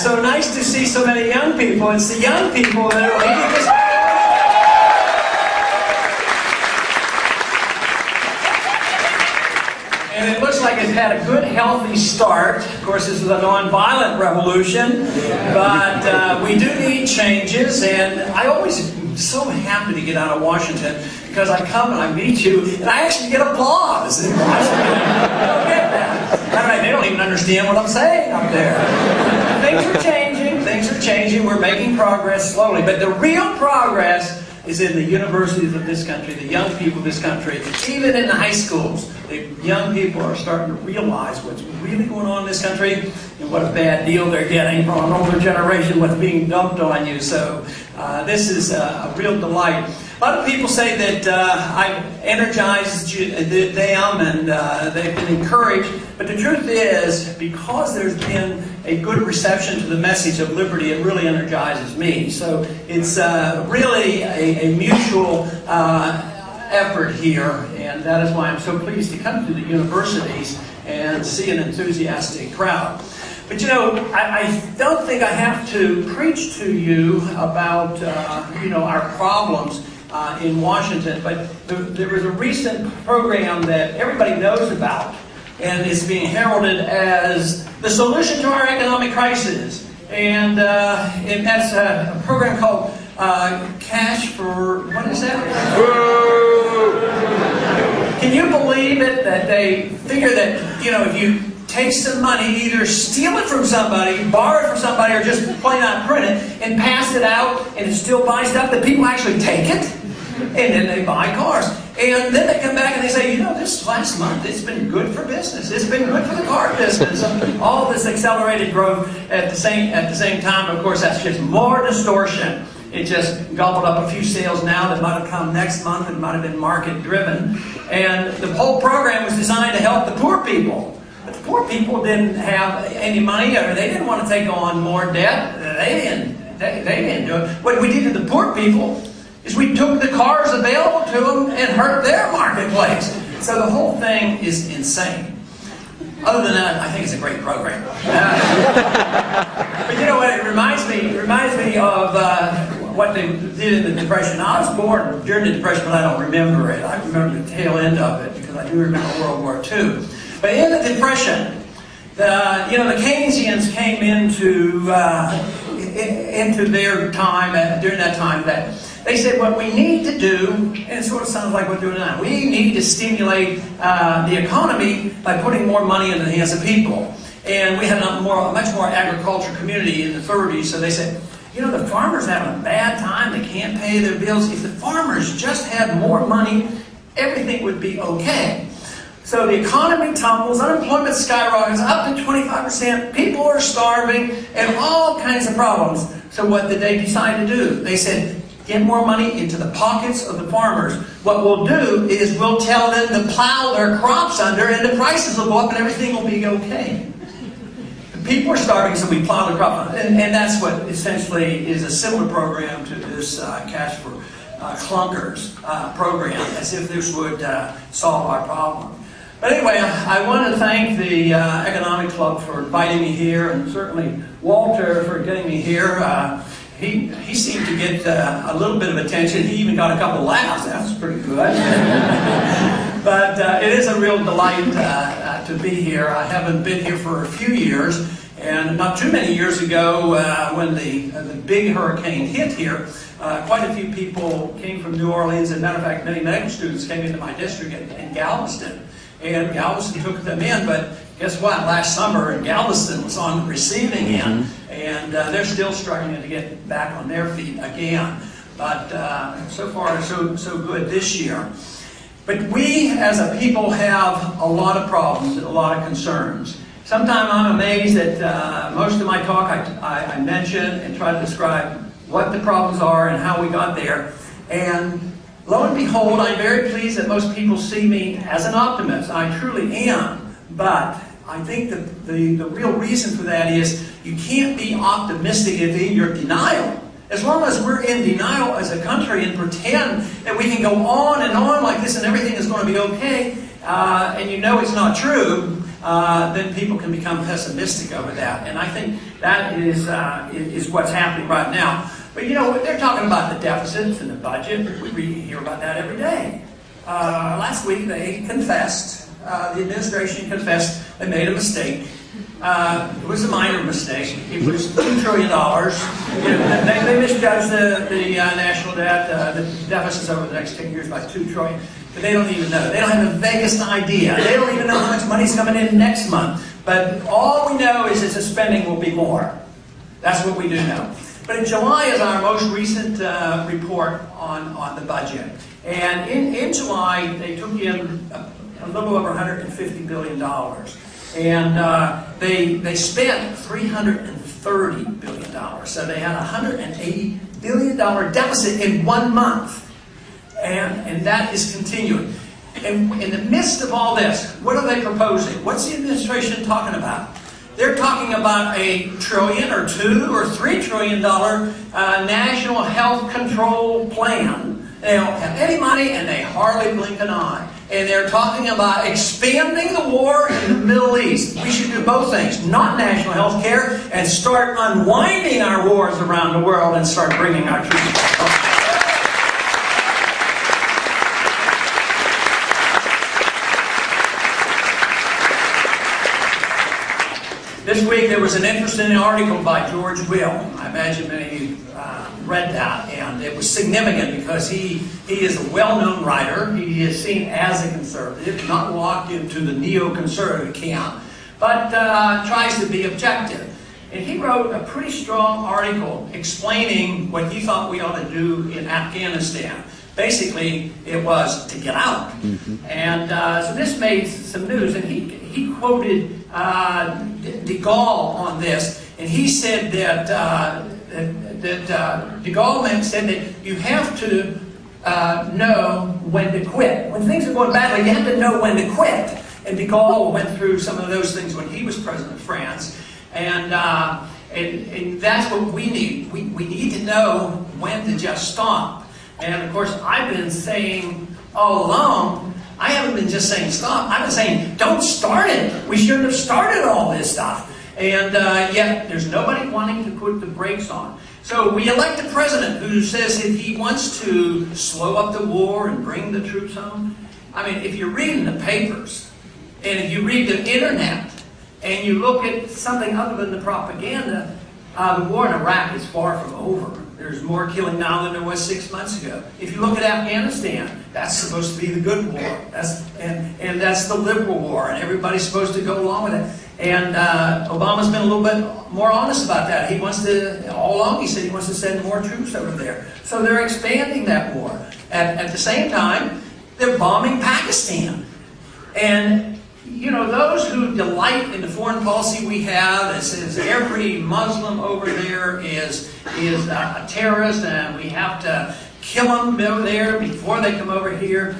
so nice to see so many young people. It's the young people that are leading this. And it looks like it's had a good, healthy start. Of course, this is a non-violent revolution, but we do need changes, and I always am so happy to get out of Washington because I come and I meet you, and I actually get applause. In Washington. I don't get that. I mean, they don't even understand what I'm saying up there. Things are changing. Things are changing. We're making progress slowly, but the real progress is in the universities of this country, the young people of this country, even in the high schools. The young people are starting to realize what's really going on in this country and what a bad deal they're getting from an older generation, what's being dumped on you. So this is a real delight. A lot of people say that I've energized them and they've been encouraged. But the truth is, because there's been a good reception to the message of liberty, it really energizes me. So it's really a mutual effort here, and that is why I'm so pleased to come to the universities and see an enthusiastic crowd. But you know, I don't think I have to preach to you about our problems in Washington, but there was a recent program that everybody knows about, and it's being heralded as the solution to our economic crisis. And that's a program called Cash for, what is that? Can you believe it that they figure that, you know, if you take some money, either steal it from somebody, borrow it from somebody, or just plain out print it, and pass it out, and it still buys stuff, that people actually take it, and then they buy cars. And then they come back and they say, you know, this last month, it's been good for business. It's been good for the car business. All this accelerated growth at the same time. Of course, that's just more distortion. It just gobbled up a few sales now that might have come next month and might have been market driven. And the whole program was designed to help the poor people. But the poor people didn't have any money, or they didn't want to take on more debt. They didn't do it. What we did to the poor people is we took the cars available to them and hurt their marketplace. So the whole thing is insane. Other than that, I think it's a great program. But you know what? It reminds me of what they did in the Depression. I was born during the Depression, but I don't remember it. I remember the tail end of it because I do remember World War II. But in the Depression, the Keynesians came into their time during that time that they said what we need to do, and it sort of sounds like we're doing now, we need to stimulate the economy by putting more money in the hands of people. And we had a much more agricultural community in the 30s, so they said, you know, the farmers are having a bad time, they can't pay their bills. If the farmers just had more money, everything would be okay. So the economy tumbles, unemployment skyrockets up to 25%, people are starving, and all kinds of problems. So what did they decide to do? They said, get more money into the pockets of the farmers. What we'll do is we'll tell them to plow their crops under, and the prices will go up and everything will be okay. The people are starving, so we plow the crop under. And that's what essentially is a similar program to this Cash for Clunkers program, as if this would solve our problem. But anyway, I want to thank the Economic Club for inviting me here, and certainly Walter for getting me here. He seemed to get a little bit of attention. He even got a couple laughs. That was pretty good. But it is a real delight to be here. I haven't been here for a few years. And not too many years ago, when the big hurricane hit here, quite a few people came from New Orleans. As a matter of fact, many medical students came into my district in Galveston. And Galveston took them in, but guess what? Last summer, Galveston was on the receiving end, and they're still struggling to get back on their feet again. But so far, so good this year. But we, as a people, have a lot of problems and a lot of concerns. Sometimes I'm amazed that most of my talk I mention and try to describe what the problems are and how we got there. And lo and behold, I'm very pleased that most people see me as an optimist. I truly am. But I think that the real reason for that is you can't be optimistic if you're in denial. As long as we're in denial as a country and pretend that we can go on and on like this and everything is going to be okay, and you know it's not true, then people can become pessimistic over that. And I think that is what's happening right now. But you know, they're talking about the deficits and the budget. We hear about that every day. Last week they confessed, the administration confessed they made a mistake. It was a minor mistake. It was $2 trillion. They misjudged the national debt, the deficits over the next 10 years by $2 trillion. But they don't even know. They don't have the vaguest idea. They don't even know how much money's coming in next month. But all we know is that the spending will be more. That's what we do know. But in July is our most recent report on the budget. And in July, they took in a little over $150 billion. And they spent $330 billion. So they had a $180 billion deficit in 1 month. And that is continuing. And in the midst of all this, what are they proposing? What's the administration talking about? They're talking about a $1 trillion or $2 or $3 trillion national health control plan. They don't have any money and they hardly blink an eye. And they're talking about expanding the war in the Middle East. We should do both things, not national health care, and start unwinding our wars around the world and start bringing our troops back home. This week there was an interesting article by George Will. I imagine many of you read that, and it was significant because he is a well-known writer. He is seen as a conservative, not locked into the neoconservative camp, but tries to be objective. And he wrote a pretty strong article explaining what he thought we ought to do in Afghanistan. Basically, it was to get out. And so this made some news, and he quoted de Gaulle on this, and he said that de Gaulle said that you have to know when to quit. When things are going badly, you have to know when to quit. And de Gaulle went through some of those things when he was president of France, and that's what we need. We need to know when to just stop. And of course, I've been saying all along, I haven't been just saying stop. I've been saying don't start it. We shouldn't have started all this stuff. And yet there's nobody wanting to put the brakes on. So we elect a president who says that he wants to slow up the war and bring the troops home. I mean, if you're reading the papers and if you read the internet and you look at something other than the propaganda, the war in Iraq is far from over. There's more killing now than there was 6 months ago. If you look at Afghanistan, that's supposed to be the good war. And that's the liberal war, and everybody's supposed to go along with it. And Obama's been a little bit more honest about that. He wants to, all along he said he wants to send more troops over there. So they're expanding that war. At the same time, they're bombing Pakistan. And you know, those who delight in the foreign policy we have that says every Muslim over there is a terrorist and we have to kill them over there before they come over here.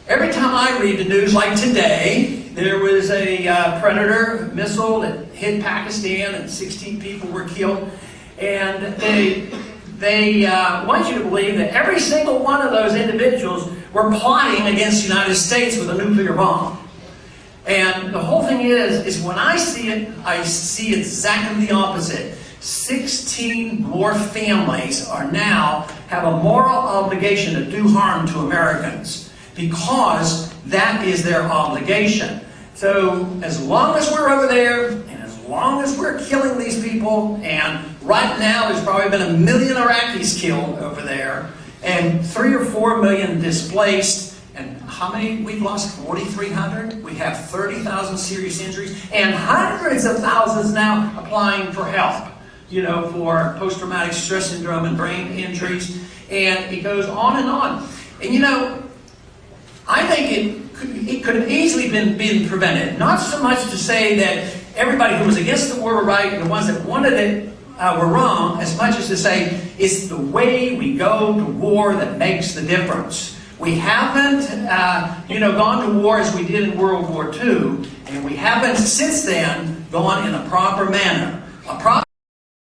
Every time I read the news, like today, there was a Predator missile that hit Pakistan and 16 people were killed. And they want you to believe that every single one of those individuals were plotting against the United States with a nuclear bomb. And the whole thing is when I see exactly the opposite. 16 more families now have a moral obligation to do harm to Americans because that is their obligation. So as long as we're over there and as long as we're killing these people, and right now there's probably been 1 million Iraqis killed over there and 3 or 4 million displaced. And how many we've lost? 4,300. We have 30,000 serious injuries and hundreds of thousands now applying for help, you know, for post-traumatic stress syndrome and brain injuries. And it goes on and on. And you know, I think it could have easily been prevented. Not so much to say that everybody who was against the war were right and the ones that wanted it were wrong, as much as to say it's the way we go to war that makes the difference. We haven't, gone to war as we did in World War II, and we haven't since then gone in a proper manner.